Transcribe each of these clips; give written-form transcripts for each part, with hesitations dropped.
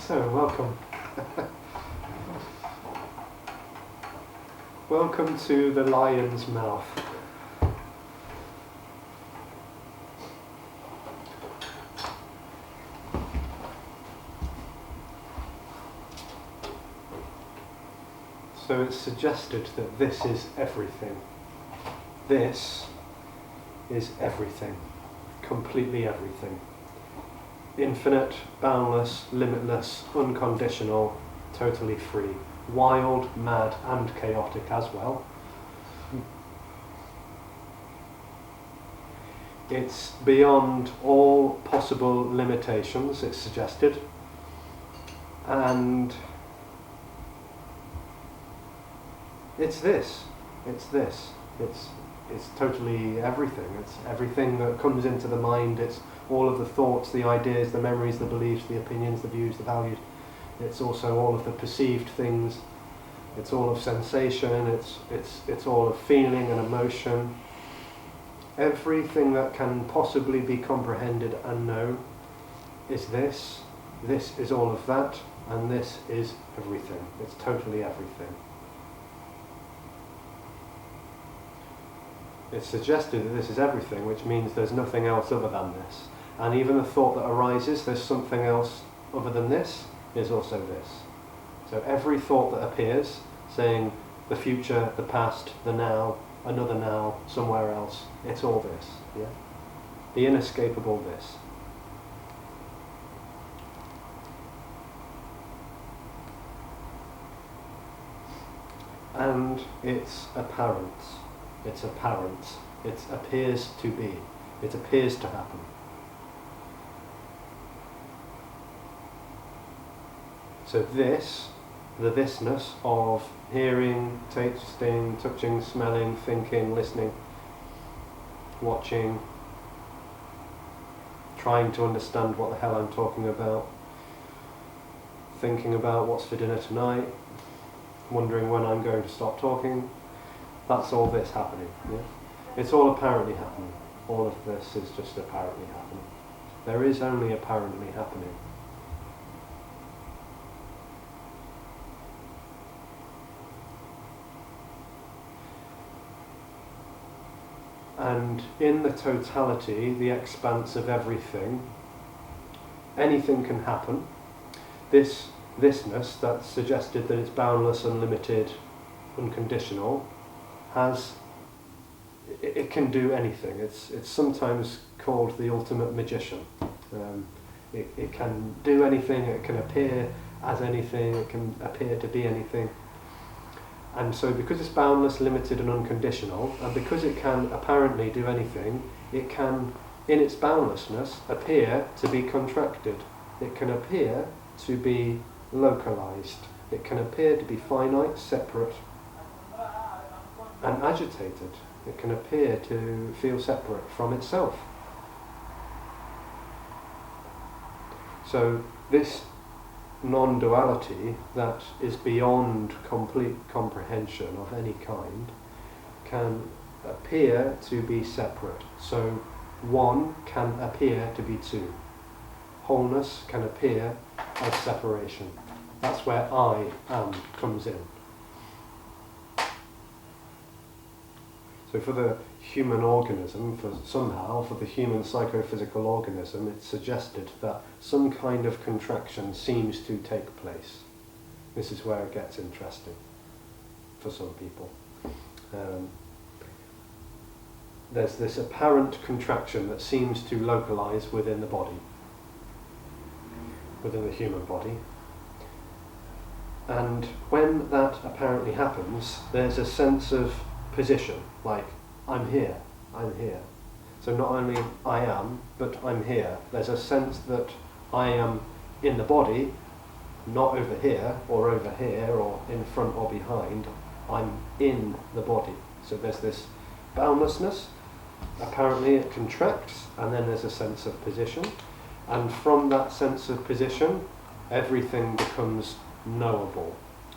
So, welcome. Welcome to the lion's mouth. So it's suggested that this is everything. This is everything. Completely everything. Infinite, boundless, limitless, unconditional, totally free. Wild, mad, and chaotic as well. It's beyond all possible limitations, it's suggested. And it's this. It's totally everything. It's everything that comes into the mind. It's all of the thoughts, the ideas, the memories, the beliefs, the opinions, the views, the values. It's also all of the perceived things. It's all of sensation. It's all of feeling and emotion. Everything that can possibly be comprehended and known is this. This is all of that, and this is everything. It's totally everything. It's suggested that this is everything, which means there's nothing else other than this. And even the thought that arises, there's something else other than this, is also this. So every thought that appears, saying the future, the past, the now, another now, somewhere else, it's all this. Yeah? The inescapable this. And it's apparent. It's apparent. It appears to be. It appears to happen. So this, the thisness of hearing, tasting, touching, smelling, thinking, listening, watching, trying to understand what the hell I'm talking about, thinking about what's for dinner tonight, wondering when I'm going to stop talking. That's all this happening. Yeah? It's all apparently happening. All of this is just apparently happening. There is only apparently happening. And in the totality, the expanse of everything, anything can happen. This thisness that's suggested that it's boundless, unlimited, unconditional, it can do anything. It's sometimes called the ultimate magician. It can do anything, it can appear as anything, it can appear to be anything. And so because it's boundless, limited and unconditional, and because it can apparently do anything, it can, in its boundlessness, appear to be contracted. It can appear to be localized. It can appear to be finite, separate, and agitated. It can appear to feel separate from itself. So this non-duality that is beyond complete comprehension of any kind can appear to be separate. So one can appear to be two. Wholeness can appear as separation. That's where I am comes in. So for the human organism, for the human psychophysical organism, it's suggested that some kind of contraction seems to take place. This is where it gets interesting for some people. There's this apparent contraction that seems to localize within the body, within the human body. And when that apparently happens, there's a sense of position, like, I'm here. So not only I am, but I'm here. There's a sense that I am in the body, not over here, or in front or behind. I'm in the body. So there's this boundlessness, apparently it contracts, and then there's a sense of position. And from that sense of position, everything becomes knowable,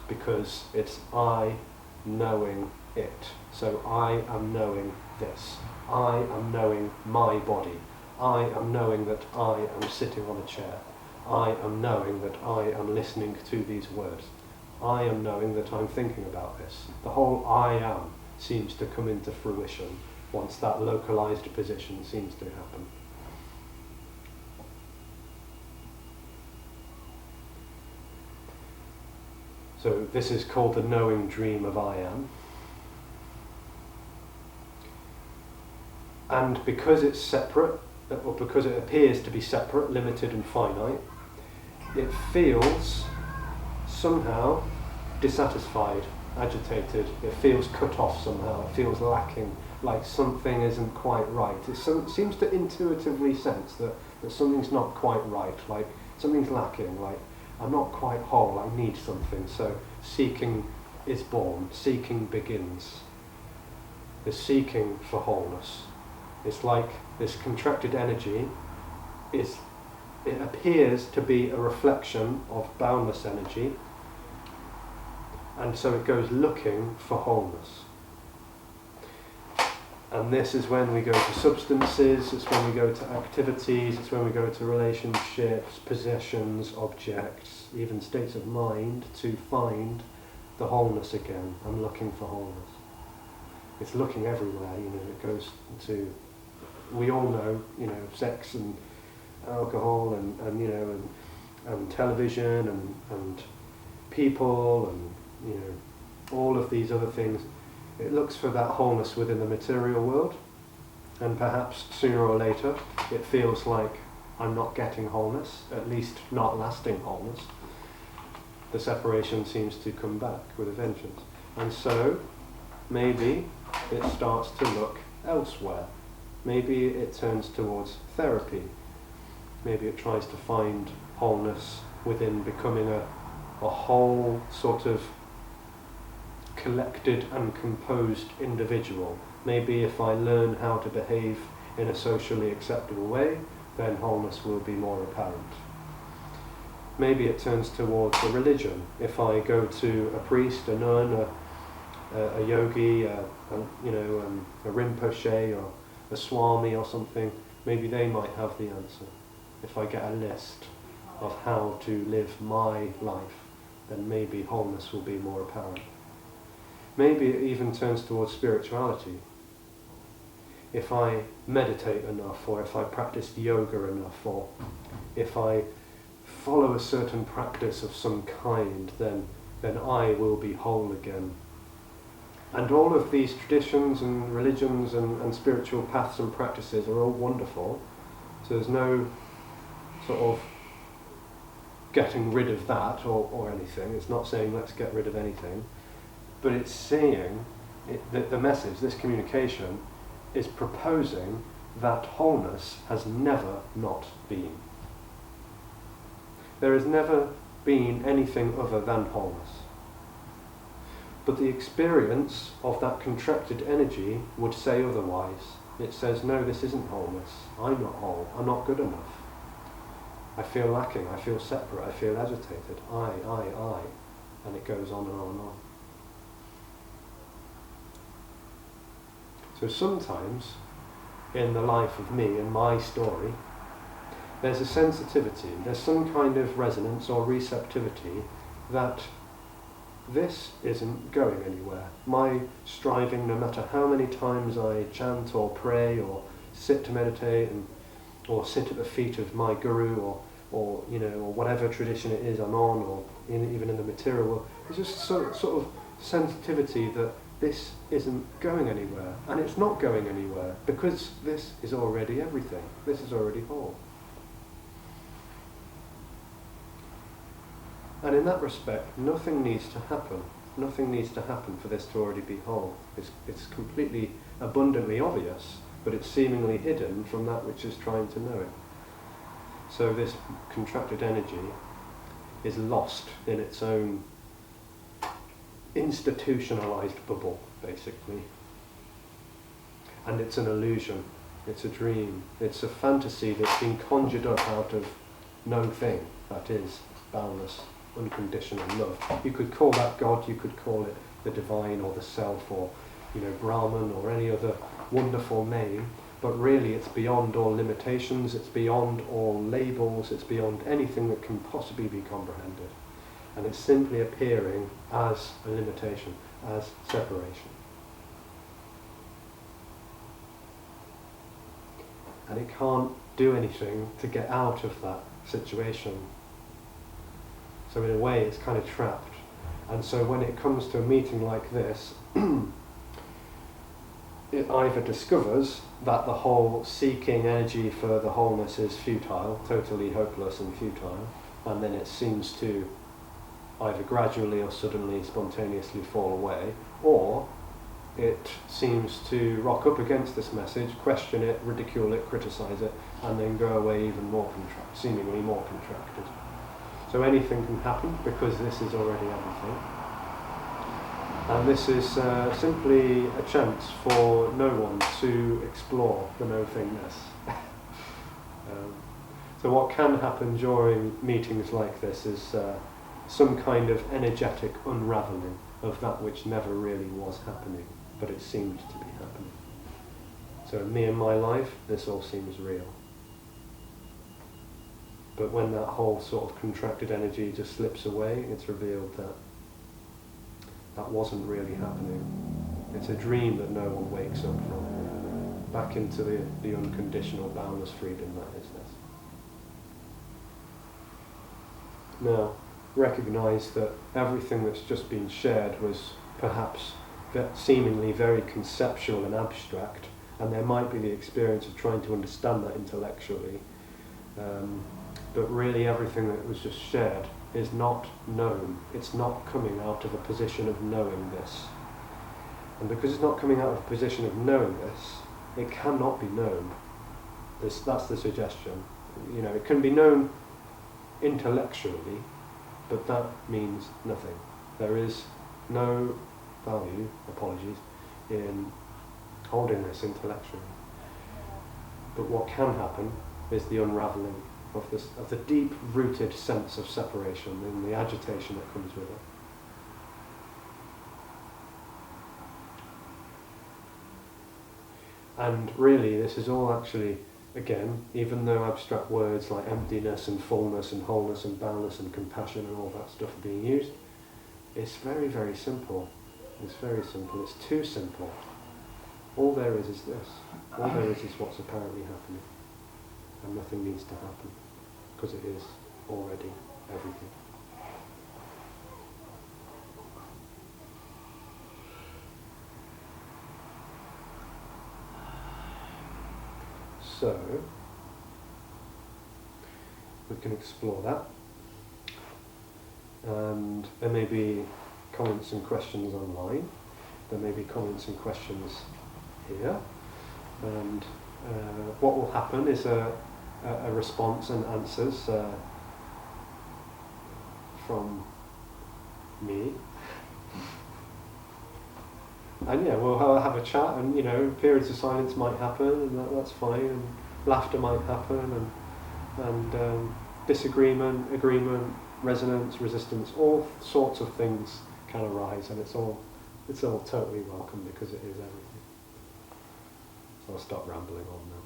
because it's I knowing it. So I am knowing this. I am knowing my body. I am knowing that I am sitting on a chair. I am knowing that I am listening to these words. I am knowing that I'm thinking about this. The whole I am seems to come into fruition once that localized position seems to happen. So this is called the knowing dream of I am. And because it's separate, or because it appears to be separate, limited and finite, it feels somehow dissatisfied, agitated. It feels cut off somehow. It feels lacking, like something isn't quite right. It seems to intuitively sense that something's not quite right, like something's lacking, like I'm not quite whole, I need something. So seeking is born, seeking begins. The seeking for wholeness. It's like this contracted energy it appears to be a reflection of boundless energy, and so it goes looking for wholeness. And this is when we go to substances, it's when we go to activities, it's when we go to relationships, possessions, objects, even states of mind, to find the wholeness again. I'm looking for wholeness. It's looking everywhere, it goes to, we all know, sex and alcohol and television and people and, all of these other things. It looks for that wholeness within the material world, and perhaps sooner or later it feels like I'm not getting wholeness, at least not lasting wholeness. The separation seems to come back with a vengeance. And so maybe it starts to look elsewhere. Maybe it turns towards therapy. Maybe it tries to find wholeness within becoming a whole sort of collected and composed individual. Maybe if I learn how to behave in a socially acceptable way, then wholeness will be more apparent. Maybe it turns towards a religion. If I go to a priest, a nun, a yogi, a Rinpoche or a Swami or something, maybe they might have the answer. If I get a list of how to live my life, then maybe wholeness will be more apparent. Maybe it even turns towards spirituality. If I meditate enough, or if I practice yoga enough, or if I follow a certain practice of some kind, then I will be whole again. And all of these traditions and religions and spiritual paths and practices are all wonderful. So there's no sort of getting rid of that or anything. It's not saying let's get rid of anything. But it's saying, the message, this communication, is proposing that wholeness has never not been. There has never been anything other than wholeness. But the experience of that contracted energy would say otherwise. It says, no, this isn't wholeness. I'm not whole. I'm not good enough. I feel lacking. I feel separate. I feel agitated. I. And it goes on and on and on. So sometimes, in the life of me and my story, there's a sensitivity, there's some kind of resonance or receptivity that this isn't going anywhere. My striving, no matter how many times I chant or pray or sit to meditate or sit at the feet of my guru or whatever tradition it is I'm on, or even in the material world, there's just sort of sensitivity that this isn't going anywhere, and it's not going anywhere because this is already everything. This is already whole. And in that respect, nothing needs to happen. Nothing needs to happen for this to already be whole. It's completely abundantly obvious, but it's seemingly hidden from that which is trying to know it. So this contracted energy is lost in its own institutionalized bubble, basically. and it's an illusion, it's a dream, it's a fantasy that's been conjured up out of no thing, that is boundless, unconditional love. You could call that God, you could call it the divine or the self, or Brahman, or any other wonderful name, but really it's beyond all limitations, it's beyond all labels, it's beyond anything that can possibly be comprehended. And it's simply appearing as a limitation, as separation. And it can't do anything to get out of that situation. So in a way it's kind of trapped. And so when it comes to a meeting like this, it either discovers that the whole seeking energy for the wholeness is futile, totally hopeless and futile, and then it seems to either gradually or suddenly, spontaneously fall away, or it seems to rock up against this message, question it, ridicule it, criticize it, and then go away even more seemingly more contracted. So anything can happen because this is already everything. And this is simply a chance for no one to explore the no-thingness. So what can happen during meetings like this is some kind of energetic unravelling of that which never really was happening, but it seemed to be happening. So in me and my life, this all seems real. But when that whole sort of contracted energy just slips away, it's revealed that that wasn't really happening. It's a dream that no one wakes up from. Back into the unconditional, boundless freedom that is this. Now, recognise that everything that's just been shared was perhaps seemingly very conceptual and abstract, and there might be the experience of trying to understand that intellectually, but really everything that was just shared is not known. It's not coming out of a position of knowing this. And because it's not coming out of a position of knowing this, it cannot be known. That's the suggestion. It can be known intellectually, but that means nothing. There is no value, in holding this intellectually. But what can happen is the unravelling of the deep-rooted sense of separation and the agitation that comes with it. And really, this is all actually, again, even though abstract words like emptiness and fullness and wholeness and boundless and compassion and all that stuff are being used, it's very, very simple. It's very simple. It's too simple. All there is this. All there is what's apparently happening. And nothing needs to happen, because it is already everything. So, we can explore that. And there may be comments and questions online. There may be comments and questions here. And what will happen is a response and answers from me. And yeah, we'll have a chat, and periods of silence might happen, and that's fine, and laughter might happen, and disagreement, agreement, resonance, resistance, all sorts of things can arise, and it's all totally welcome because it is everything. So I'll stop rambling on now.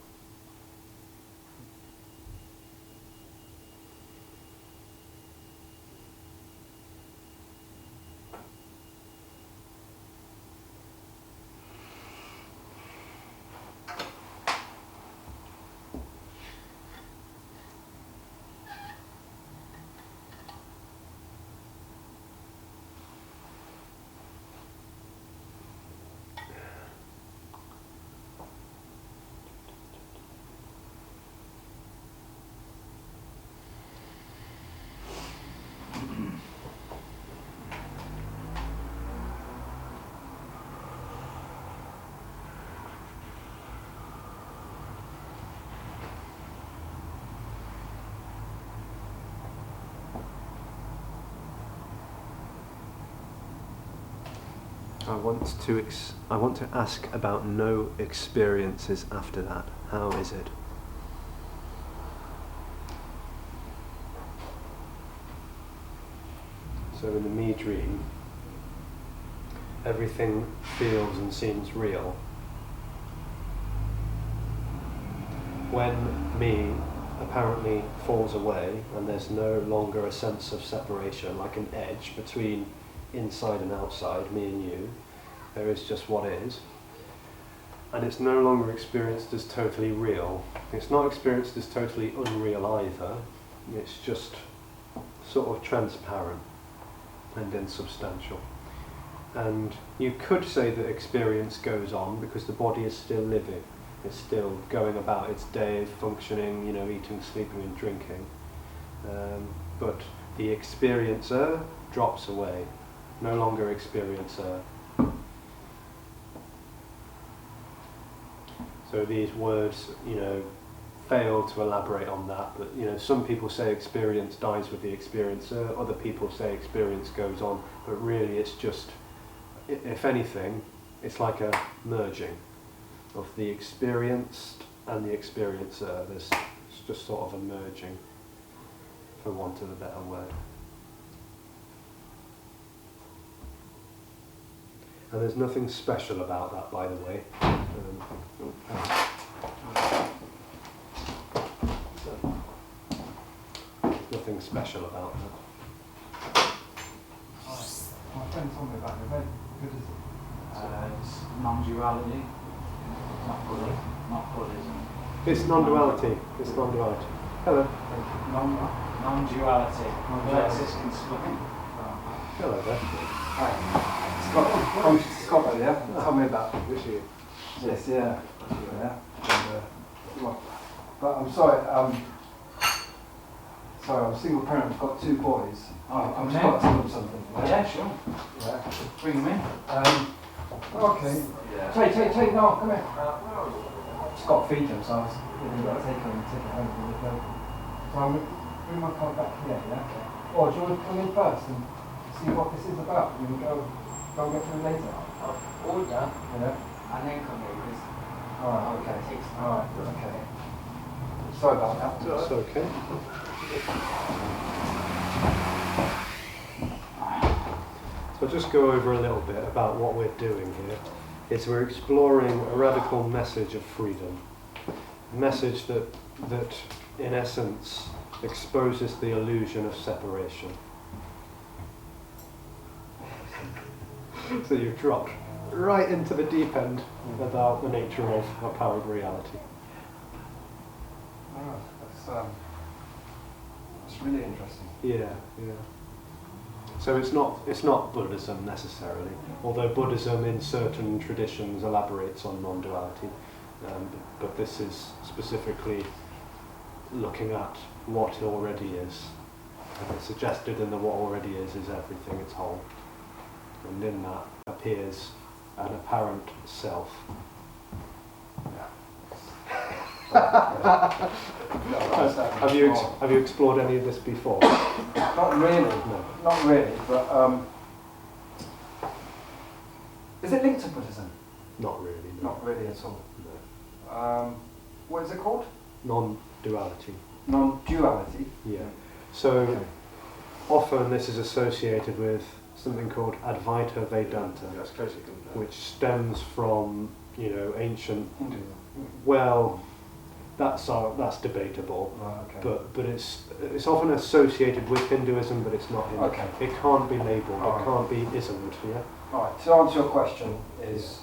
So I want to ask about no experiences after that. How is it? So in the me dream, everything feels and seems real. When me apparently falls away and there's no longer a sense of separation, like an edge between inside and outside, me and you, there is just what is. And it's no longer experienced as totally real. It's not experienced as totally unreal either. It's just sort of transparent and insubstantial. And you could say that experience goes on because the body is still living. It's still going about its day, functioning, eating, sleeping and drinking. But the experiencer drops away. No longer experiencer. So these words, fail to elaborate on that, but some people say experience dies with the experiencer, other people say experience goes on, but really it's just, if anything, it's like a merging of the experienced and the experiencer. It's just sort of a merging, for want of a better word. And there's nothing special about that, by the way. Nothing special about that. My friend told me about it. It's non-duality, not Buddhism. It's non-duality. It's non-duality. Hello. Non-duality. Alexis can explain. Hello there. Hi. Scott, yeah? Tell me about it. This year. Yes, yeah. And, but I'm sorry, sorry, I'm a single parent, I've got 2 boys. I'm just got to tell them something. Yeah, sure. Yeah. Bring them in. Okay. Take, no, come here. Just got to feed them, so I was got to take them and take it home for the day. So I'm going to bring my car back here, yeah? Okay. Or do you want to come in first and see what this is about? We can go and get through later. Order. Yeah? And then come here, because Alright, okay. it takes time. Alright, okay. Sorry about that. That's okay. So I'll just go over a little bit about what we're doing here. Is we're exploring a radical message of freedom. A message that in essence exposes the illusion of separation. So you've dropped right into the deep end about the nature of apparent reality. Oh, that's really interesting. Yeah. So it's not Buddhism necessarily, although Buddhism in certain traditions elaborates on non-duality, but this is specifically looking at what already is. And it's suggested in the what already is everything, it's whole. And in that appears an apparent self. Have you explored any of this before? Not really. No. Not really, but is it linked to Buddhism? Not really. No. Not really at all. No. What is it called? Non-duality. Non-duality. Yeah. So often this is associated with something called Advaita Vedanta, which stems from ancient. Hinduism. Well, that's debatable. Right, okay. But it's often associated with Hinduism, but it's not. Okay. It can't be labelled. All It can't be ismed. Yeah. Right. To answer your question, is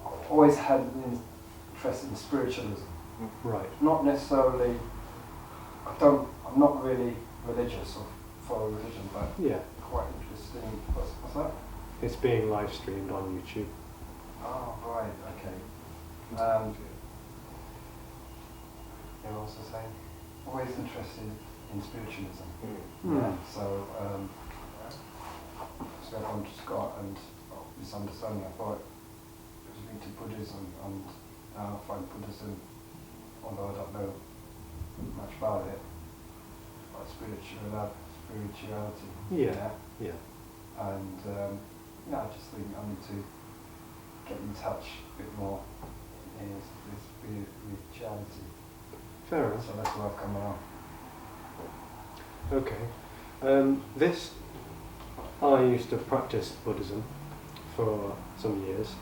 I've always had an interest in spiritualism. Right. Not necessarily. I'm not really religious or follow religion, but Yeah. quite interesting. What's that? It's being live streamed on YouTube. Oh, right. Okay. You know what I was saying? Always interested in spiritualism. Mm. Yeah. So I've gone to Scott and misunderstanding. I thought it was linked to Buddhism, and now I find Buddhism, although I don't know much about it, like spirituality. Yeah. Yeah. And Yeah, I just think I need to get in touch a bit more with charity. Fair enough. So that's why I've come along. Okay. I used to practice Buddhism for some years,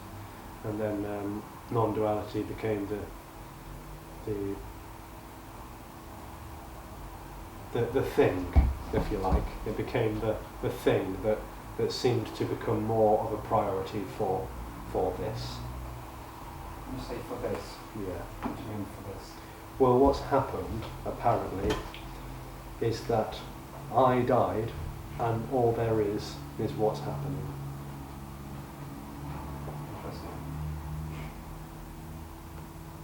and then non-duality became the thing, if you like. It became the thing that seemed to become more of a priority for this. You say for this? Yeah. What do you mean for this? Well, what's happened, apparently, is that I died, and all there is what's happening. Interesting.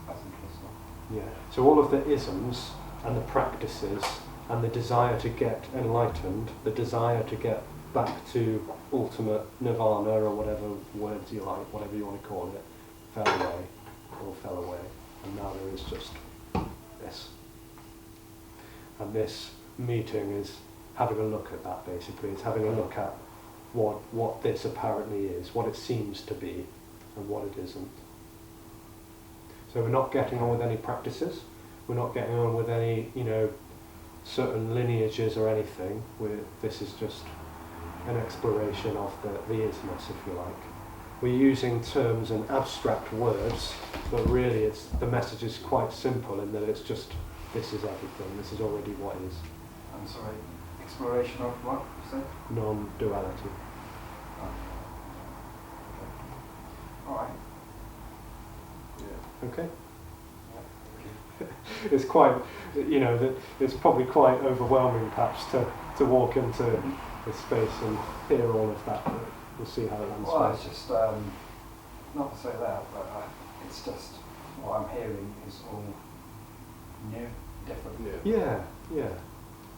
That's interesting. Yeah. So all of the isms and the practices and the desire to get enlightened, the desire to get back to ultimate nirvana or whatever words you like, whatever you want to call it, fell away, and now there is just this. And this meeting is having a look at that, basically. It's having a look at what this apparently is, what it seems to be, and what it isn't. So we're not getting on with any practices, we're not getting on with any, certain lineages or anything. This is just an exploration of the isness, if you like. We're using terms and abstract words, but really the message is quite simple in that it's just, this is everything, this is already what is. I'm sorry, exploration of what, you say? Non-duality. Oh. Okay. Alright. Yeah. Okay. Yeah, It's quite, it's probably quite overwhelming perhaps to walk into this space and hear all of that, but we'll see how it unfolds. well, it's just, not to say that, but it's just, what I'm hearing is all new, different. Yeah.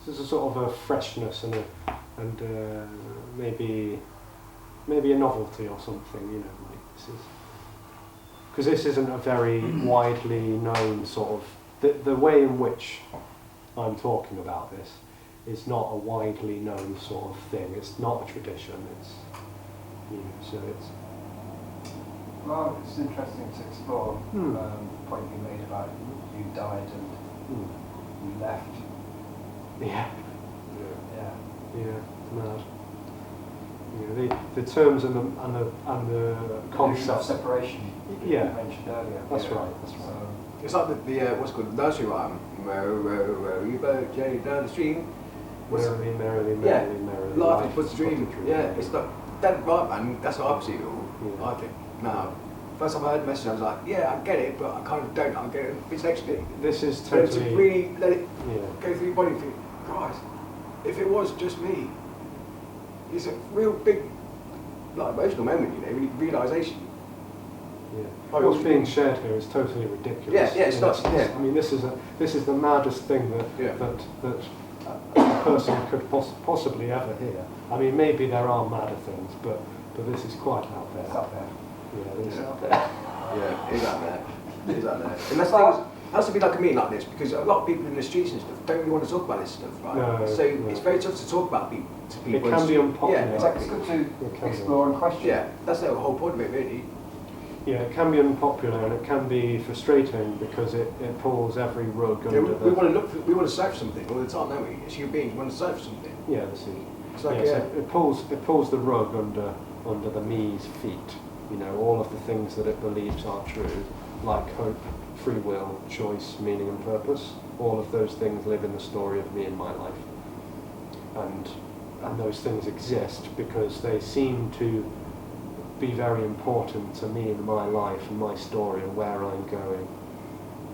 So there's a sort of a freshness and maybe a novelty or something, like this is. Because this isn't a very widely known sort of, the way in which I'm talking about this is not a widely known sort of thing. It's not a tradition. It's, so it's. Well, it's interesting to explore the point you made about you died and you left. Yeah. Yeah. Mad. The terms and the concept of separation you mentioned earlier. That's right. So it's like the what's it called, nursery rhyme. Row, you boat, Jenny down the stream. Merrily, life was a dream. Yeah, it's not that right, man. That's what I see it all. I think. Now, first time I heard the message, I was like, yeah, I get it, but I kind of don't. I get it. It's actually. This is But totally. to really let it go through your body and think, Christ, if it was just me, it's a real big, emotional moment, realisation. Yeah. Oh, What's being shared here is totally ridiculous. Yeah, it's not. Yeah. I mean, this is the maddest thing that a person could possibly ever hear. I mean, maybe there are madder things, but this is quite out there. it's up there. Yeah, it is out there. Yeah, it's out there. It's out there. And that's things. It has to be like a meeting like this because a lot of people in the streets and stuff don't really want to talk about this stuff, right? No, it's very tough to talk about to people. It can be unpopular. Yeah, exactly. It's good to explore and question. Yeah, that's the whole point of it, really. Yeah, it can be unpopular and it can be frustrating because it pulls every rug Yeah, under we want to search for something all the time, don't we? As human beings, we want to search for something. Yeah, this is. It's like, So it pulls the rug under the me's feet. All of the things that it believes are true, like hope, free will, choice, meaning and purpose. All of those things live in the story of me and my life. And those things exist because they seem to be very important to me in my life and my story and where I'm going.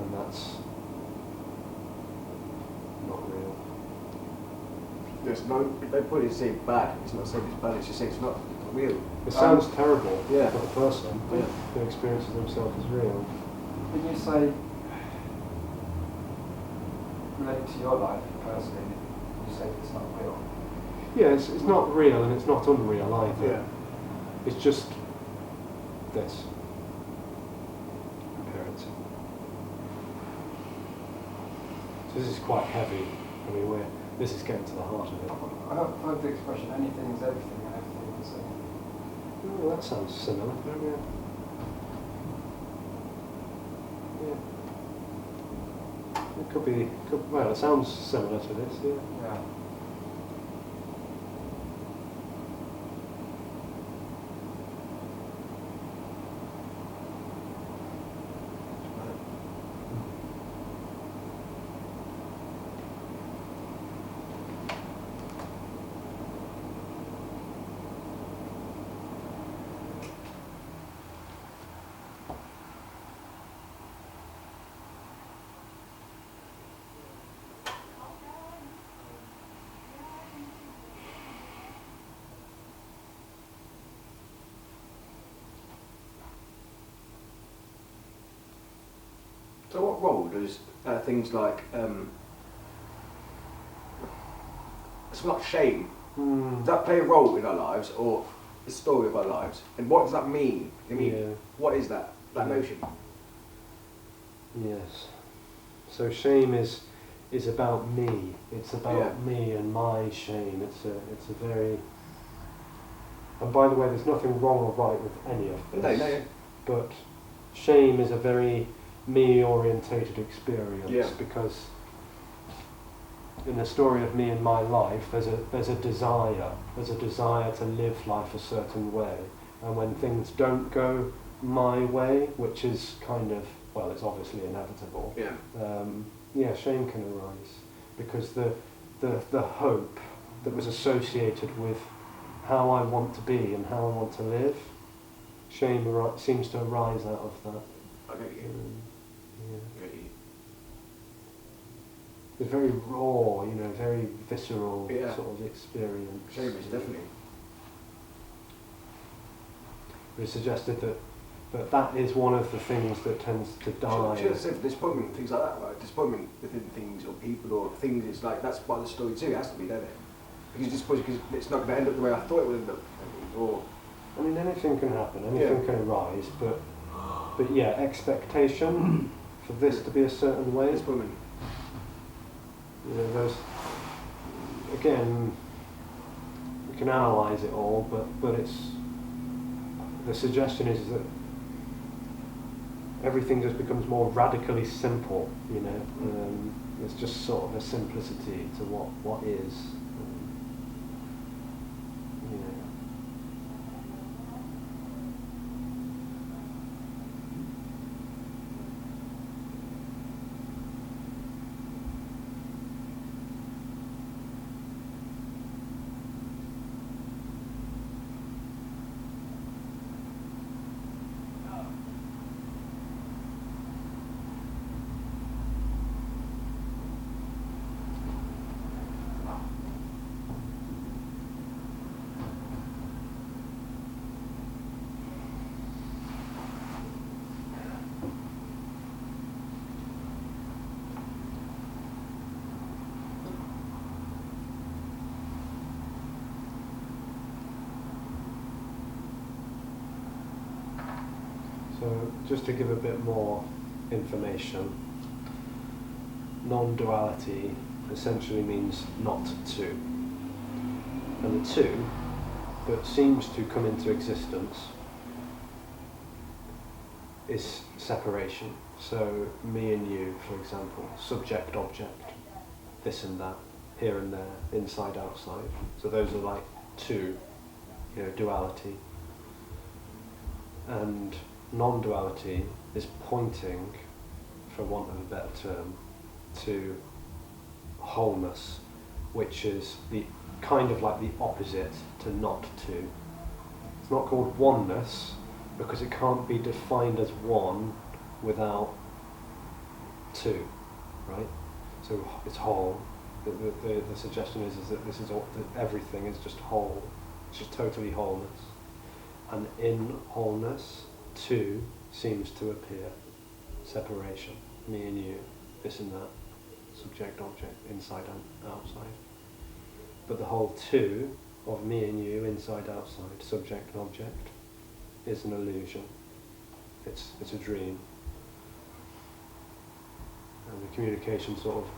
And that's not real. There's no point in saying bad. It's not saying it's bad. It's just saying it's not real. It sounds terrible for yeah. the person who experiences themselves as real. When you say relate to your life personally, you say it's not real. Yeah, it's not real and it's not unreal either. Yeah. It's just this. Appearance. So this is quite heavy. I mean, this is getting to the heart of it. I've heard the expression anything is everything and everything is Oh, that sounds similar. Yeah. Yeah. It could be. Well, it sounds similar to this. Yeah. Yeah. So what role does things like it's not shame, does that play a role in our lives or the story of our lives? And what does that mean? I mean, Yeah. what is that notion? Yes. So shame is about me. It's about me and my shame. It's a very. And by the way, there's nothing wrong or right with any of this. No. But shame is a very me-orientated experience because in the story of me and my life, there's a desire to live life a certain way, and when things don't go my way, which is kind of, well, it's obviously inevitable. Shame can arise because the hope that was associated with how I want to be and how I want to live, shame seems to arise out of that. It's very raw, very visceral sort of experience. Shame is definitely. It suggested that is one of the things that tends to die. Should have said disappointment, things like that, right? Disappointment within things or people or things, it's like, that's part of the story too, it has to be, doesn't it? Because it's not going to end up the way I thought it would end up. Or I mean, anything can happen, anything can arise, but yeah, expectation for this to be a certain way. disappointment. There's, again, we can analyse it all, but it's, the suggestion is that everything just becomes more radically simple, It's just sort of a simplicity to what is. So just to give a bit more information, non-duality essentially means not two. And the two that seems to come into existence is separation. So me and you, for example, subject, object, this and that, here and there, inside, outside. So those are like two, duality. And non-duality is pointing, for want of a better term, to wholeness, which is the kind of like the opposite to not two. It's not called oneness because it can't be defined as one without two, right? So it's whole. The suggestion is that this is all, that everything is just whole. It's just totally wholeness. And in wholeness, two seems to appear. Separation, me and you, this and that, subject, object, inside and outside. But the whole two of me and you, inside, outside, subject and object, is an illusion. It's a dream. And the communication sort of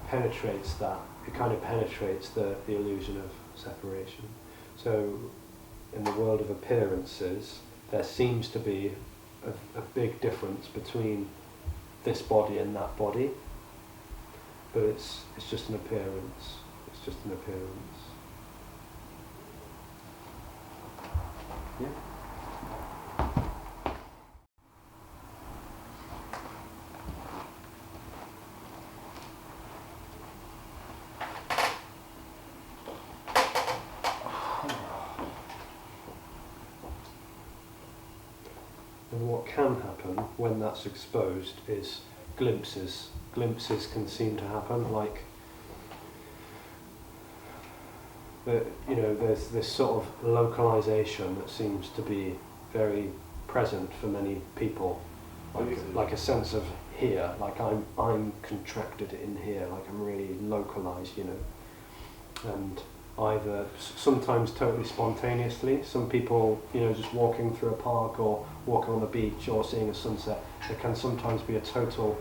penetrates that. It kind of penetrates the illusion of separation. So in the world of appearances, there seems to be a big difference between this body and that body, but it's just an appearance. It's just an appearance. Yeah. And what can happen when that's exposed is glimpses. Glimpses can seem to happen, like, there's this sort of localization that seems to be very present for many people, like a sense of here, like I'm contracted in here, like I'm really localized, and either sometimes totally spontaneously. Some people, just walking through a park or walking on the beach or seeing a sunset, it can sometimes be a total,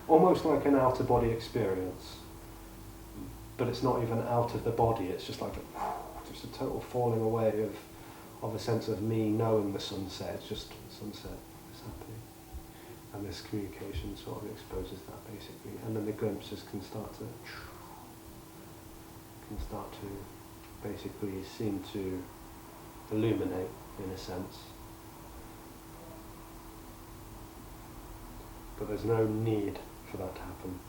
almost like an out-of-body experience. But it's not even out of the body, it's just like just a total falling away of a sense of me knowing the sunset. It's just the sunset is happening. And this communication sort of exposes that basically. And then the glimpses can start to basically seem to illuminate in a sense. But there's no need for that to happen.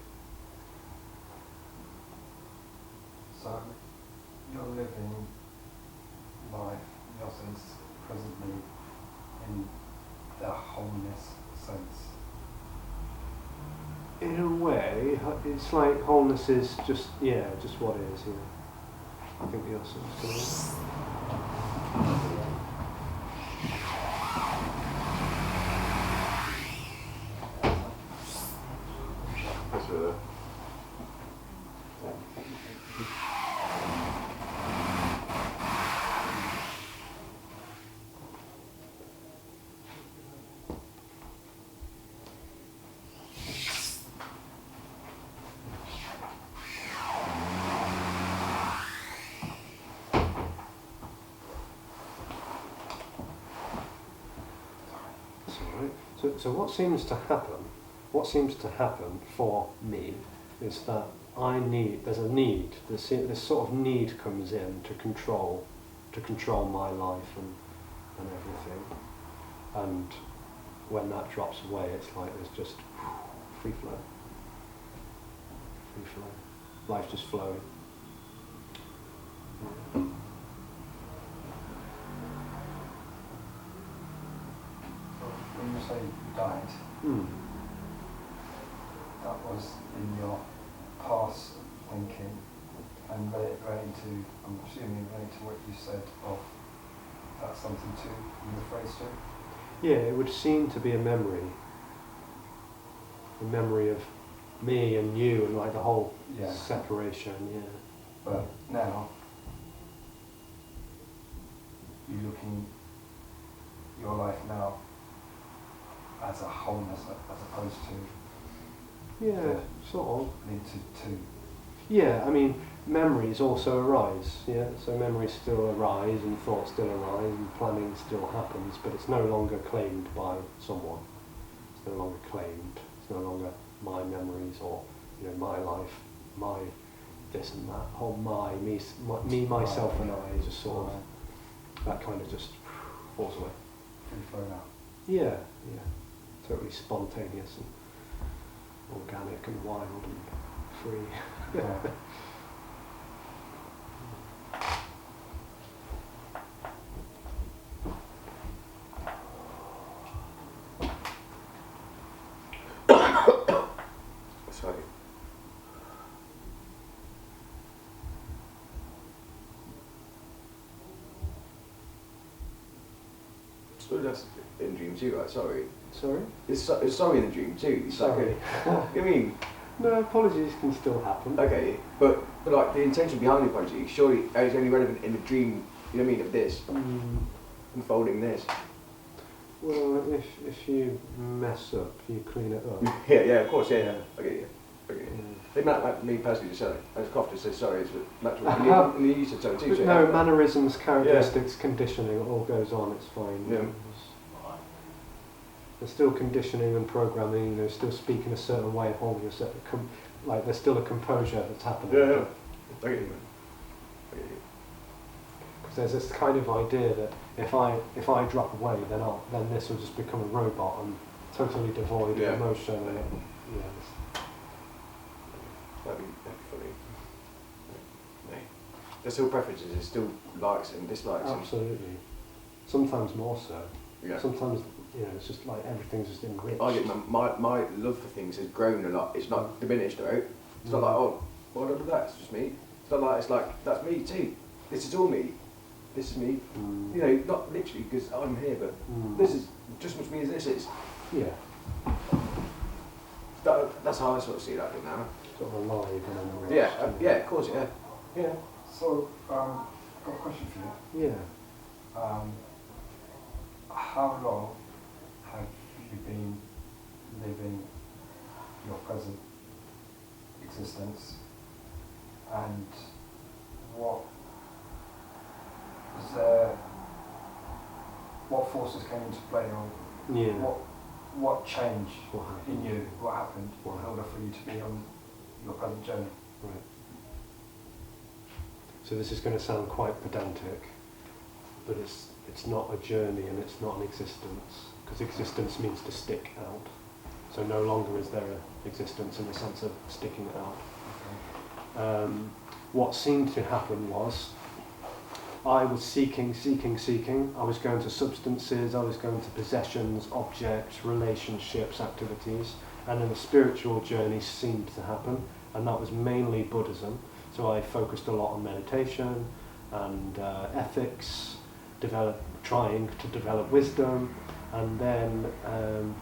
So you're living life, yours is presently in the wholeness sense. In a way, it's like wholeness is just what it is, I think the essence. So what seems to happen for me is that this sort of need comes in to control my life and everything. And when that drops away, it's like there's just free flow. Life just flowing. When you say you died, that was in your past thinking and relating to, I'm assuming relating to what you said of that's something to you phrase to? Yeah, it would seem to be a memory of me and you and like the whole separation, But now, you're looking your life now as a wholeness as opposed to sort of linked to yeah, I mean memories also arise, so memories still arise and thoughts still arise and planning still happens, but it's no longer claimed by someone. It's no longer claimed. It's no longer my memories or my life, my this and that, whole me, myself and I, just sort of that kind of just falls away. free flow now. Yeah, totally spontaneous and organic and wild and free. Yeah. Sorry. So that's in dream too, right? Sorry. Sorry? It's sorry in the dream too. It's Sorry. Like what do you mean? No, apologies can still happen. Okay, but like the intention behind the apology, surely it's only relevant in the dream. You know what I mean? Of this unfolding this. Well, if you mess up, you clean it up. Yeah, of course, yeah. Okay, yeah. They might like me personally just say, I was coughed to say sorry, it's natural. And you said sorry too. But no, mannerisms, characteristics, conditioning, it all goes on, it's fine. Yeah. There's still conditioning and programming, they're still speaking a certain way, holding a certain, like there's still a composure that's happening. Yeah, yeah. I get you, man. I get you. Because there's this kind of idea that if I drop away, then this will just become a robot and totally devoid of emotion. And That'd be funny. No. There's still preferences, there's still likes and dislikes. Absolutely. Sometimes more so. Yeah. Sometimes, it's just like everything's just enriched. I get my love for things has grown a lot. It's not diminished, right? It's not like, oh, well, look at that, it's just me. It's not like, it's like, that's me too. This is all me. This is me. Not literally because I'm here, but this is just as much me as this is. Yeah. That's how I sort of see that thing now. Sort of alive and enriched. Yeah, of course, yeah. Yeah. So, got a question for you. Yeah. How long have you been living your present existence, and what forces came into play, or what changed in you? What happened in order for you to be on your present journey? Right. So this is going to sound quite pedantic, but it's not a journey and it's not an existence, because existence means to stick out. So no longer is there an existence in the sense of sticking out. Okay. What seemed to happen was I was seeking. I was going to substances, I was going to possessions, objects, relationships, activities, and then a spiritual journey seemed to happen, and that was mainly Buddhism. So I focused a lot on meditation and ethics, trying to develop wisdom, and then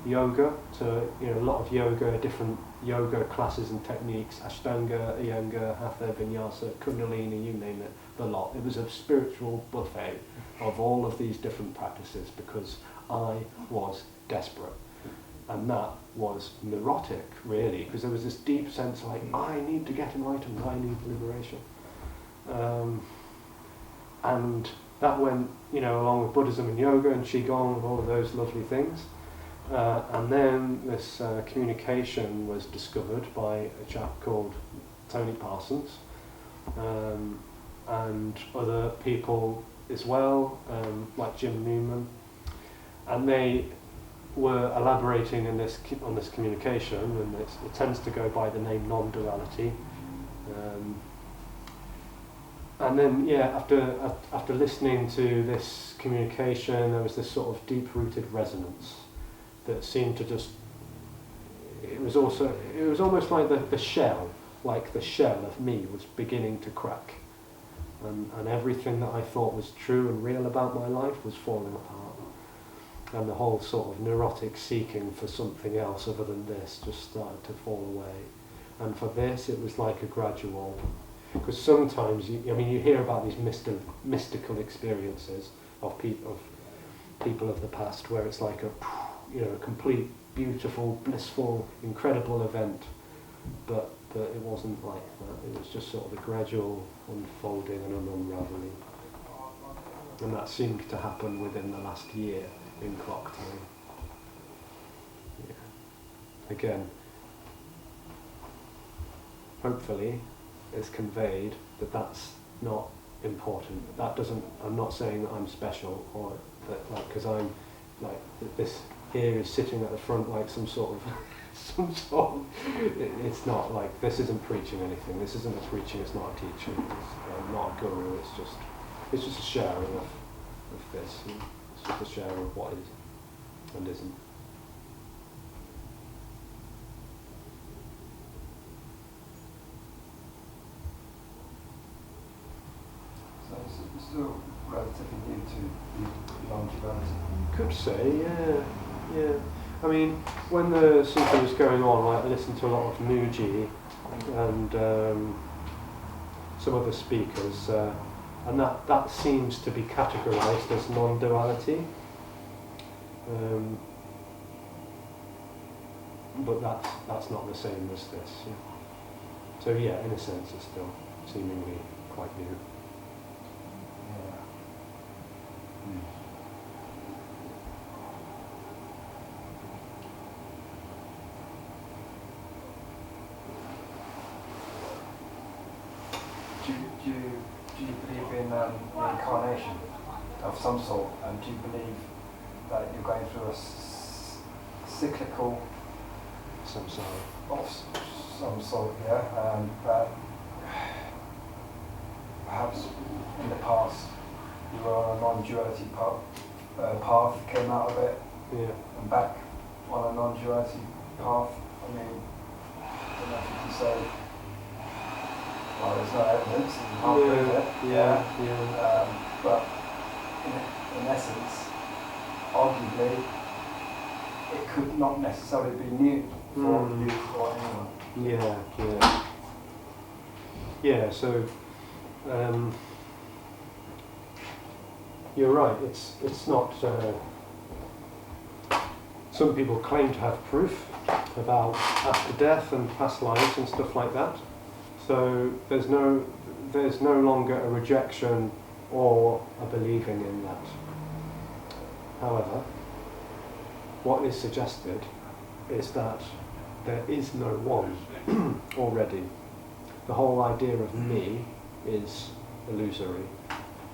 yoga. So a lot of yoga, different yoga classes and techniques: Ashtanga, Iyengar, Hatha, Vinyasa, Kundalini, you name it, the lot. It was a spiritual buffet of all of these different practices because I was desperate, and that was neurotic, really, because there was this deep sense like I need to get enlightened, I need liberation, and that went, along with Buddhism and yoga and Qigong and all of those lovely things. And then this communication was discovered by a chap called Tony Parsons, and other people as well, like Jim Newman. And they were elaborating on this communication, and it tends to go by the name non-duality. And then, after listening to this communication, there was this sort of deep-rooted resonance that seemed to just. It was almost like the shell of me was beginning to crack, and everything that I thought was true and real about my life was falling apart, and the whole sort of neurotic seeking for something else other than this just started to fall away. And for this, it was like a gradual. Because sometimes, you hear about these mystical experiences of people of the past, where it's like a complete, beautiful, blissful, incredible event, but it wasn't like that. It was just sort of a gradual unfolding and an unravelling, and that seemed to happen within the last year in clock time. Yeah. Again, hopefully, is conveyed that that's not important. That doesn't. I'm not saying that I'm special, or that because I'm like this here is sitting at the front like some sort of. It's not like this isn't preaching anything. This isn't a preaching. It's not a teaching. It's not a guru. It's just a sharing of this. It's just a sharing of what is and isn't. It's still relatively new to non-duality. Could say, yeah. I mean, when the symphony was going on, I listened to a lot of Muji and some other speakers, and that seems to be categorised as non-duality. But that's not the same as this. Yeah. So yeah, in a sense, it's still seemingly quite new. Yeah. Do you believe in reincarnation of some sort? And do you believe that you're going through a cyclical Samsara. of some sort, yeah? That perhaps in the past you were on a non-duality path, came out of it, Yeah. and back on a non-duality path. I mean, I don't know if you can say, well, there's no evidence, and you can't prove it. Yeah. But in essence, arguably, it could not necessarily be new for you or anyone. Yeah, so you're right, it's not, some people claim to have proof about after death and past lives and stuff like that. So there's no longer a rejection or a believing in that. However, what is suggested is that there is no one already. The whole idea of me is illusory,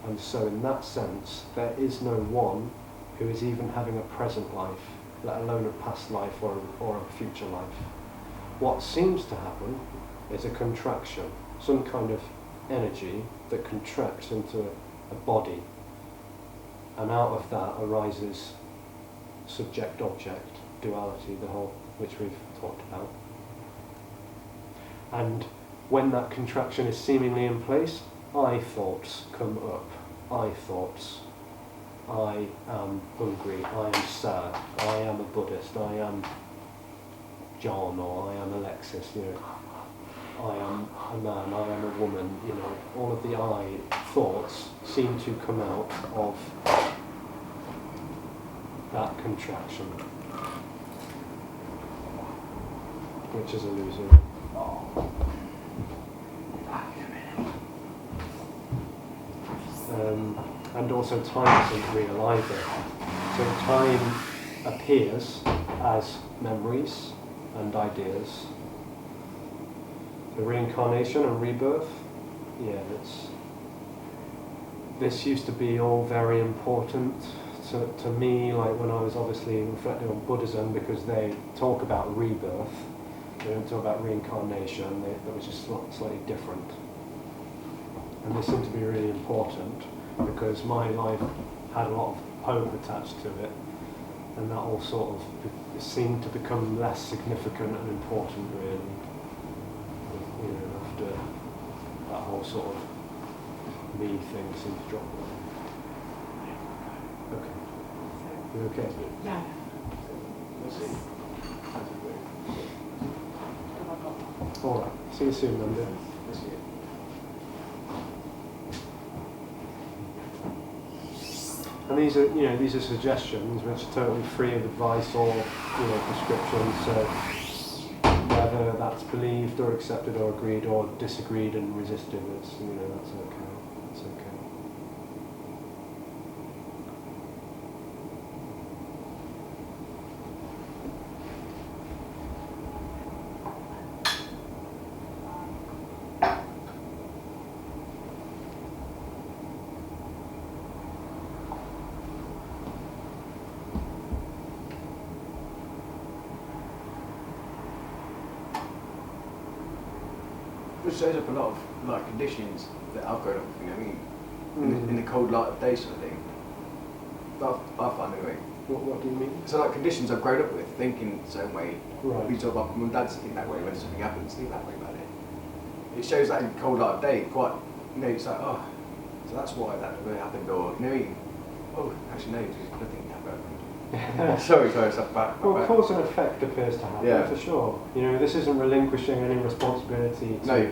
and so in that sense there is no one who is even having a present life, let alone a past life or a future life. What seems to happen is a contraction, some kind of energy that contracts into a body, and out of that arises subject-object duality, the whole which we've talked about. And when that contraction is seemingly in place, I thoughts come up. I thoughts. I am hungry, I am sad, I am a Buddhist, I am John, or I am Alexis, you know. I am a man, I am a woman, you know. All of the I thoughts seem to come out of that contraction, which is illusory. And also time isn't real either. So time appears as memories and ideas. The reincarnation and rebirth, yeah, this used to be all very important to me, like when I was obviously reflecting on Buddhism, because they talk about rebirth, they don't talk about reincarnation, that was just slightly different. And they seem to be really important because my life had a lot of hope attached to it, and that all sort of seemed to become less significant and important, really. You know, after that whole sort of me thing seemed to drop away. Okay. You okay? Yeah. All right. See you soon, Monday. And these are suggestions which are totally free of advice or prescription. So whether that's believed or accepted or agreed or disagreed and resisted, that's okay. That's okay. It shows up a lot of conditions that I've grown up with, you know what I mean? In the cold light of day sort of thing. I find anyway. What do you mean? So conditions I've grown up with, thinking the same way. Right. We talk about mum and dad's think that way, when something happens, think that way about it. It shows that in the cold light of day, quite, it's like, oh, so that's why that happened, or, you know what I mean? Oh, actually no, there's nothing happened. sorry, it's back. Well, cause and effect appears to happen, for sure. This isn't relinquishing any responsibility to,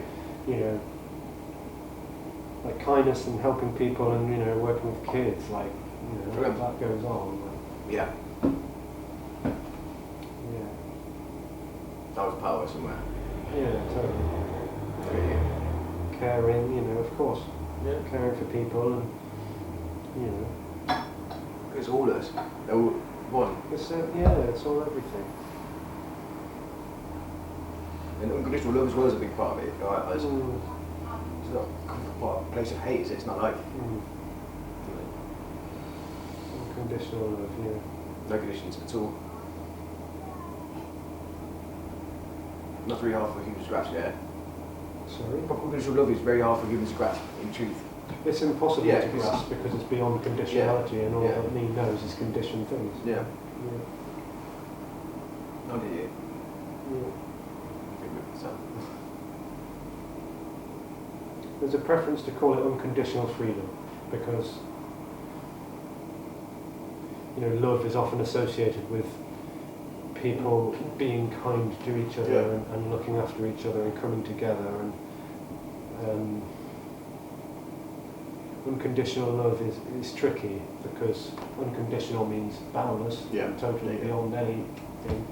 like kindness and helping people and, working with kids, that goes on. Yeah. Yeah. That was power somewhere. Yeah, totally. caring, you know, of course, Yeah. caring for people, and you know, It's all us. They're all one. it's it's all everything. And unconditional love as well is a big part of it. Right? It's Mm. not come from a place of hate. It's not like Mm. Unconditional love, yeah. no conditions at all. Not very hard for human to grasp, yeah. Sorry? Unconditional love is very hard for humans to grasp, in truth. It's impossible Yeah, to grasp because it's beyond conditionality, and all Yeah. that me knows is conditioned things. Yeah. Yeah. Not do you? Yeah. So, There's a preference to call it unconditional freedom because, you know, love is often associated with people being kind to each other Yeah. and looking after each other and coming together, and unconditional love is tricky because unconditional means boundless, Yeah. totally Yeah. beyond anything.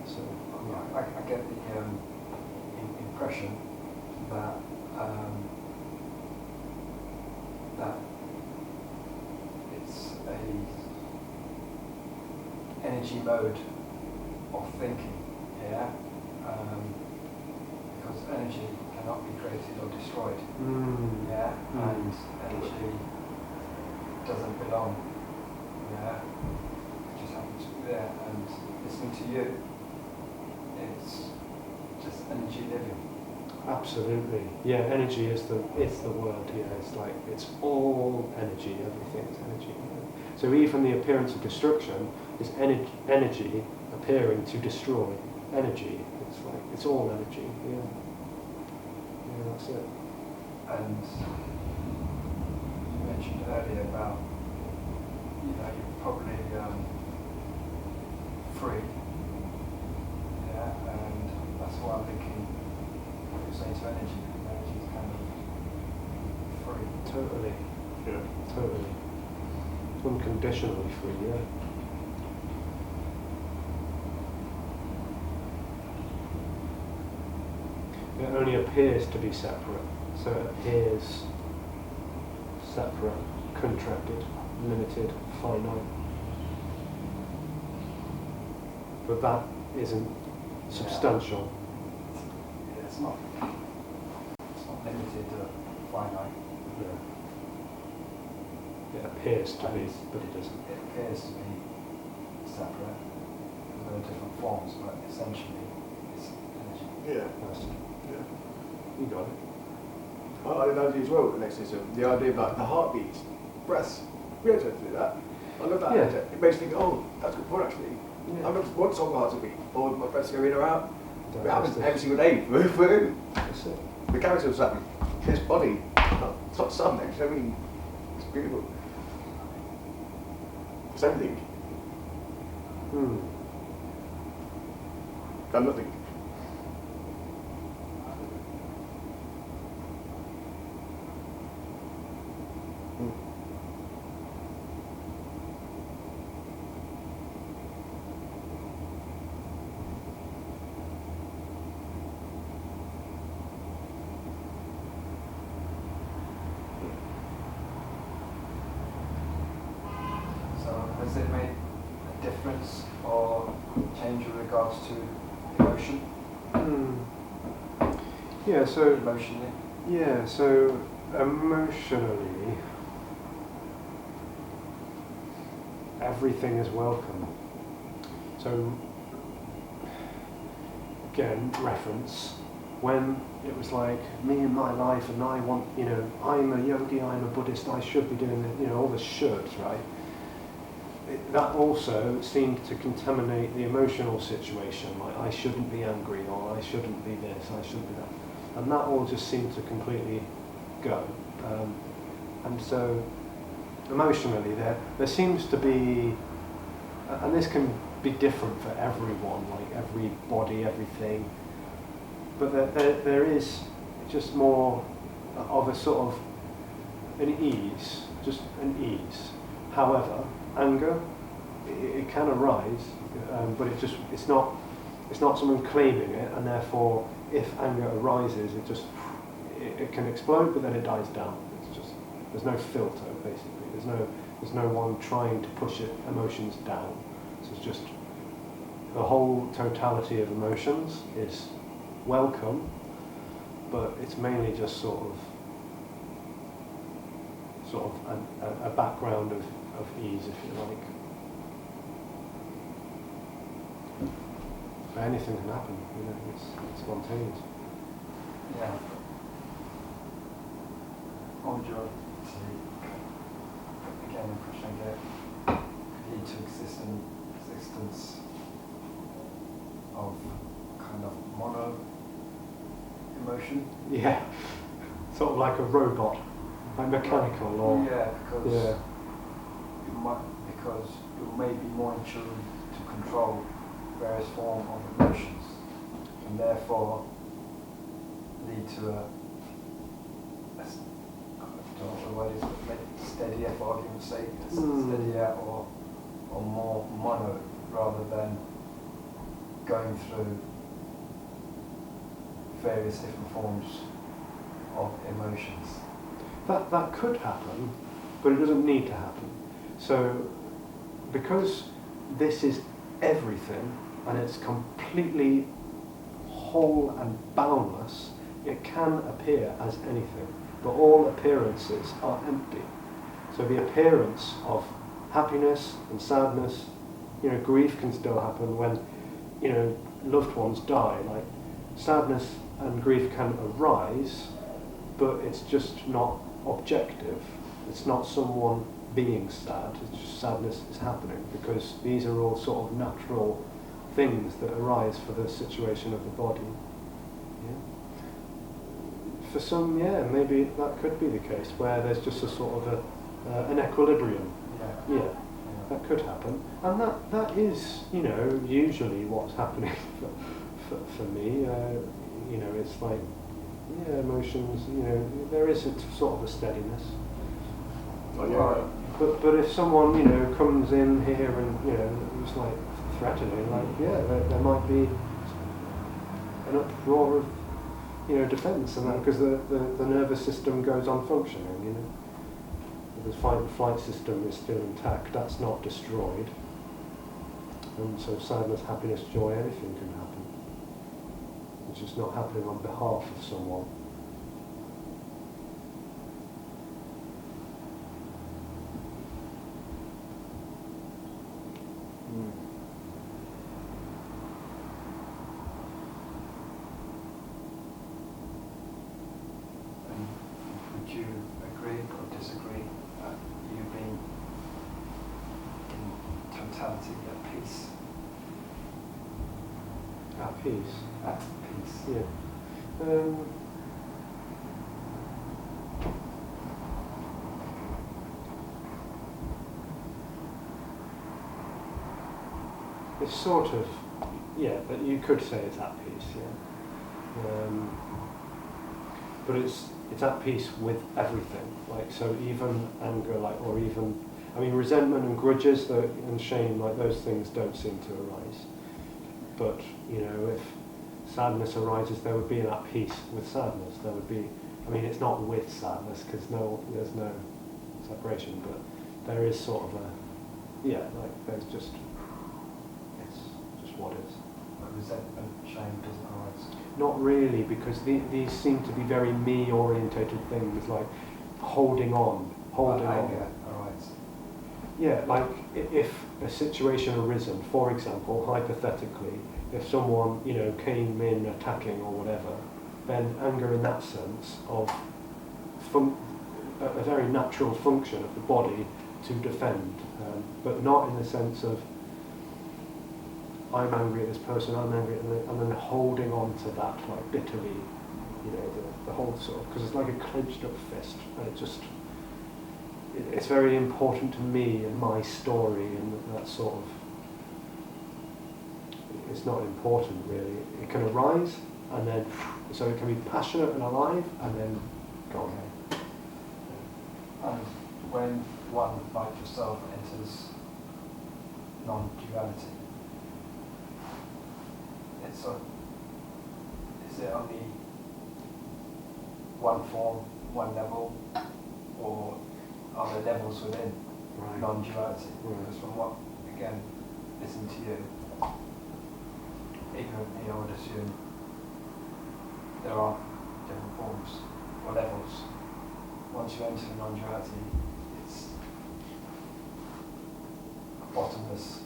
So, I get the impression that that it's a energy mode of thinking, yeah, because energy cannot be created or destroyed, yeah, and energy doesn't belong, yeah, it just happens to be there, and listening to you, it's just energy living. absolutely, yeah. Energy is the word. Yeah, it's like it's all energy. Everything is energy. So even the appearance of destruction is energy appearing to destroy energy. It's like it's all energy. Yeah, yeah, that's it. And you mentioned earlier about, you know, you're probably free, yeah, and that's why I'm thinking what you're saying to energy. Energy is kind of free. Totally, yeah. totally, unconditionally free. Yeah. It only appears to be separate, so it appears separate, contracted, limited, finite. But that isn't substantial. Yeah, it's not limited to finite. Yeah. It appears to be, but it isn't. It appears to be separate. There are different forms, but essentially it's energy. Yeah. That's- Yeah. You got it. I like the analogy as well, Alexis, of the idea of like the heartbeats, breaths. We don't have to do that. I love that. Yeah. It makes you think, oh, that's a good point actually. Yeah. I'm not one song heart to beat, or my breaths go in or out. Don't It happens waste every it. single day. For That's it. the character of something, his body, it's not something, I mean, it's beautiful. It's everything, Hmm. and nothing. So has it made a difference or change with regards to emotion, Hmm. Yeah, so emotionally? yeah, so emotionally, everything is welcome. So again, reference when it was like me and my life, and I want, you know, I'm a yogi, I'm a Buddhist, I should be doing it, you know, all the shoulds, right? That also seemed to contaminate the emotional situation, like I shouldn't be angry, or I shouldn't be this, I shouldn't be that. And that all just seemed to completely go. And so emotionally there seems to be, and this can be different for everyone, like every body, everything, but there is just more of a sort of an ease, just an ease. However, anger, it can arise, but it's not someone claiming it, and therefore if anger arises, it can explode, but then it dies down. It's just, there's no filter, basically. There's no one trying to push emotions down. So it's just the whole totality of emotions is welcome, but it's mainly just sort of a background of ease, if you like. But anything can happen, you know, it's spontaneous. Yeah. What would your again impression get lead to existence of kind of mono emotion? Yeah, sort of like a robot, like mechanical, or yeah, because yeah. because you may be more in tune to control various forms of emotions, and therefore lead to I don't know what it is, but maybe steadier, for argument's sake, steadier or more mono, rather than going through various different forms of emotions. That could happen, but it doesn't need to happen. So, because this is everything, and it's completely whole and boundless, it can appear as anything, but all appearances are empty. So the appearance of happiness and sadness, you know, grief can still happen when, you know, loved ones die. Like, sadness and grief can arise, but it's just not objective. It's not someone being sad, it's just sadness is happening, because these are all sort of natural things that arise for the situation of the body. Yeah. For some, yeah, maybe that could be the case, where there's just a sort of an equilibrium. Yeah, that could happen. And that is, you know, usually what's happening for me. You know, it's like, yeah, emotions, you know, there is sort of a steadiness. Oh, yeah. But if someone, you know, comes in here and, you know, it's like threatening, like, yeah, there might be an uproar of, you know, defence and that, because the nervous system goes on functioning, you know. The fight and flight system is still intact, that's not destroyed. And so sadness, happiness, joy, anything can happen. It's just not happening on behalf of someone. Would you agree or disagree that you being in totality at peace? At peace. At peace. Yeah. It's sort of, yeah, but you could say it's at peace, yeah. But it's at peace with everything. Like, so even anger, like, or even, I mean, resentment and grudges and shame, like, those things don't seem to arise. But, you know, if sadness arises, there would be an at peace with sadness. There would be, I mean, it's not with sadness, because there's no separation, but there is sort of a, yeah, like, there's just, it's just what is. But resentment, shame doesn't arise? Not really, because these seem to be very me-orientated things, like holding on. Anger arise. Yeah, like if a situation arisen, for example, hypothetically, if someone, you know, came in attacking or whatever, then anger in that sense of a very natural function of the body to defend, but not in the sense of I'm angry at this person, I'm angry at them, and then holding on to that, like, bitterly, you know, the whole sort of, because it's like a clenched up fist, and it just, it's very important to me and my story, and that sort of, it's not important really. It can arise, and then, so it can be passionate and alive, and then gone. And when one, like yourself, enters non-duality, it's is it only one form, one level, or are there levels within non-duality? Because from what, again, listening to you, ignorantly I would assume there are different forms or levels. Once you enter non-duality, it's a bottomless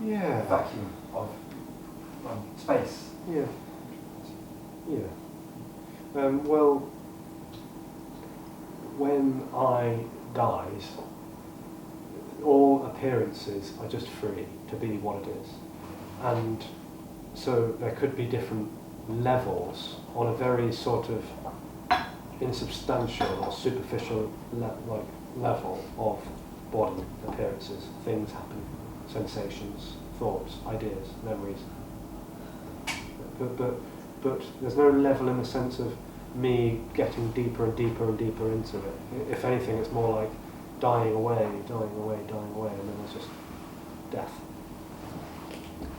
vacuum of space. Yeah. Well, when I dies, all appearances are just free to be what it is. And so there could be different levels on a very sort of insubstantial or superficial level of body appearances, things happening, sensations, thoughts, ideas, memories. But there's no level in the sense of me getting deeper and deeper and deeper into it. If anything, it's more like dying away, and then there's just death.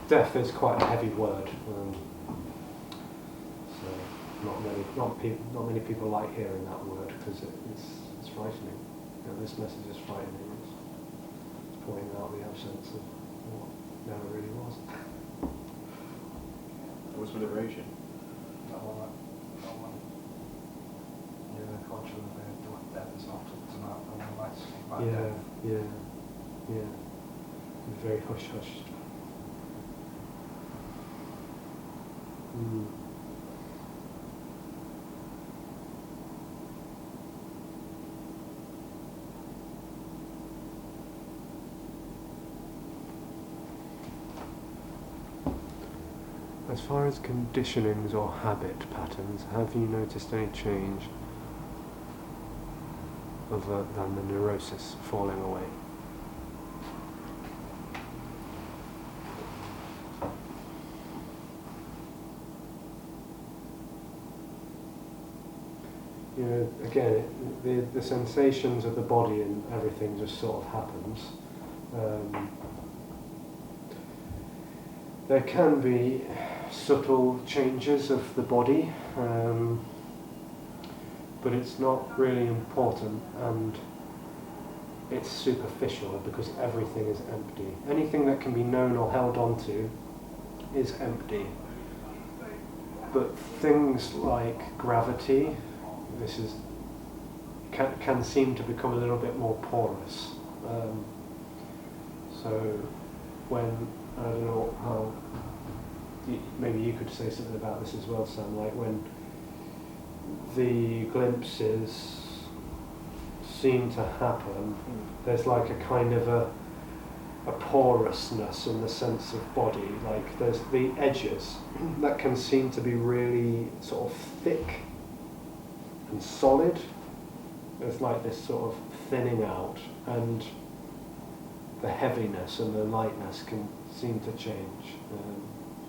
Death is quite a heavy word, so not many people like hearing that word because it's frightening. You know, this message is frightening. It's pointing out the absence of what never really was. What's for liberation? Culture of death is not talked about. No one likes to think about Yeah. Very hush. As far as conditionings or habit patterns, have you noticed any change other than the neurosis falling away? You know, again, the sensations of the body and everything just sort of happens. There can be subtle changes of the body, but it's not really important, and it's superficial because everything is empty. Anything that can be known or held onto is empty. But things like gravity, can seem to become a little bit more porous. So when, I don't know how, maybe you could say something about this as well, Sam, like when the glimpses seem to happen, there's like a kind of a porousness in the sense of body, like there's the edges that can seem to be really sort of thick and solid. There's like this sort of thinning out, and the heaviness and the lightness can seem to change.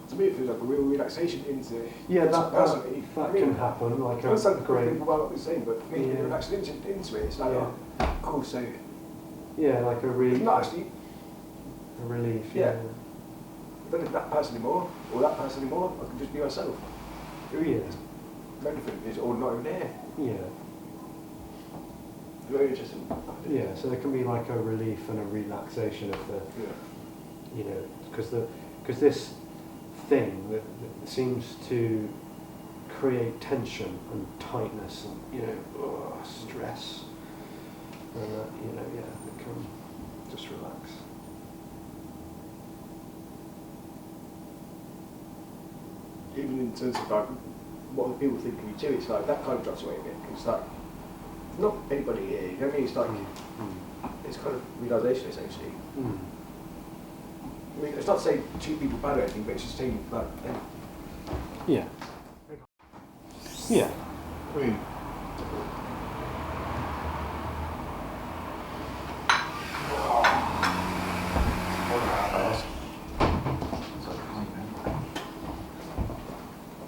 To me, it feels like a real relaxation into it. Yeah, that can happen. Like I understand great. people about what they're saying, but for me, Yeah. relaxing into it, it's like, oh, cool, so Yeah, like a not actually, a relief. Yeah. I don't need that person anymore, or that person anymore. I can just be myself. Oh, yeah. No different, it's all not even there. Yeah. Very interesting. Yeah. So there can be like a relief and a relaxation of the, you know, because this thing that seems to create tension and tightness and, you know, stress, and you know, it can just relax. Even in terms of like what the people think of you too, it's like that kind of drops away a bit. It's like not anybody here. You know what I mean? It's like it's kind of realisation essentially. I mean, it's not to say treat people bad or anything, but it's just saying like. Yeah. Yeah. I mean.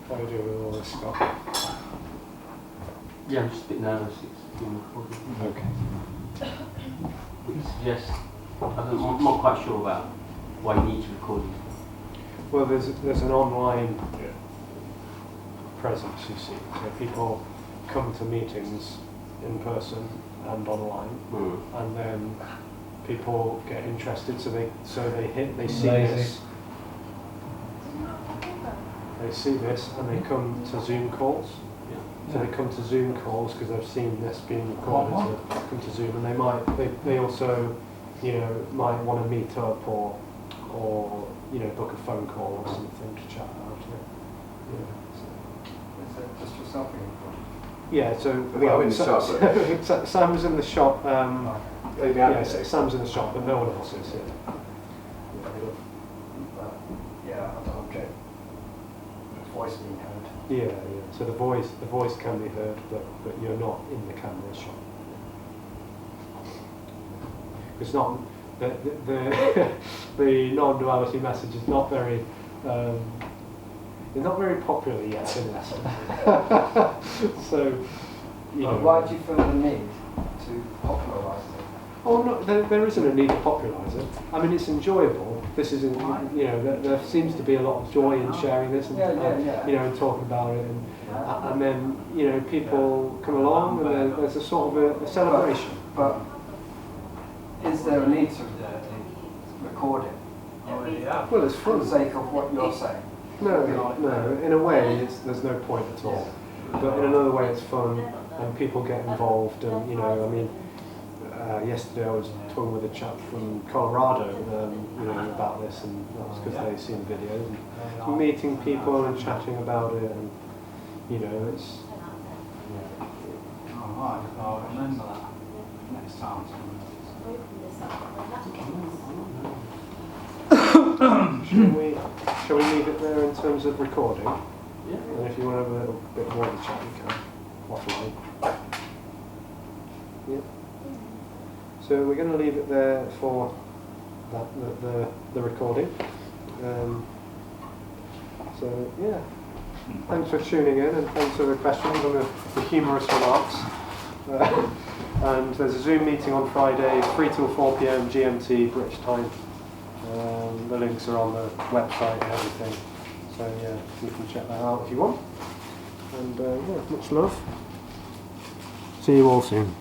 How do you do with all this stuff? Yeah, I'm just a bit nervous. It's being recorded. Okay. Would you suggest? I'm not quite sure about why you need to record it. Well, there's an online presence, you see. So people come to meetings in person and online, and then people get interested. So they see this. They see this and they come to Zoom calls. So they come to Zoom calls because they've seen this being recorded. So they come to Zoom, and they also, might want to meet up or book a phone call or something to chat about it. Is it just yourself being recorded? Yeah. So I think I'm in the shop. Sam's in the shop. Yeah, Sam's in the shop, but no one else is. Yeah, okay. Voice being heard. Yeah. So the voice can be heard, but you're not in the camera shot. It's not the non-duality message is not very it's not very popular yet in lesson. So Why do you feel the need to popularise it? Oh no, there isn't a need to popularise it. I mean, it's enjoyable. This is, there seems to be a lot of joy in sharing this and and talking about it, and then people come along and there's a sort of a celebration. But is there a need to record it? Well, it's For fun. the sake of what you're saying? No. In a way, there's no point at all. But in another way, it's fun, and people get involved. And yesterday I was talking with a chap from Colorado, about this, and that was because they've seen videos, and meeting people and chatting about it, and it's. I'll remember that next time. Shall we leave it there in terms of recording? Yeah. And if you want to have a little bit more of a chat, you can offline. Yeah. So we're going to leave it there for the recording. Thanks for tuning in, and thanks for the questions and the humorous remarks. And there's a Zoom meeting on Friday, 3 till 4 p.m. GMT British time. The links are on the website and everything. So you can check that out if you want. And much love. See you all soon.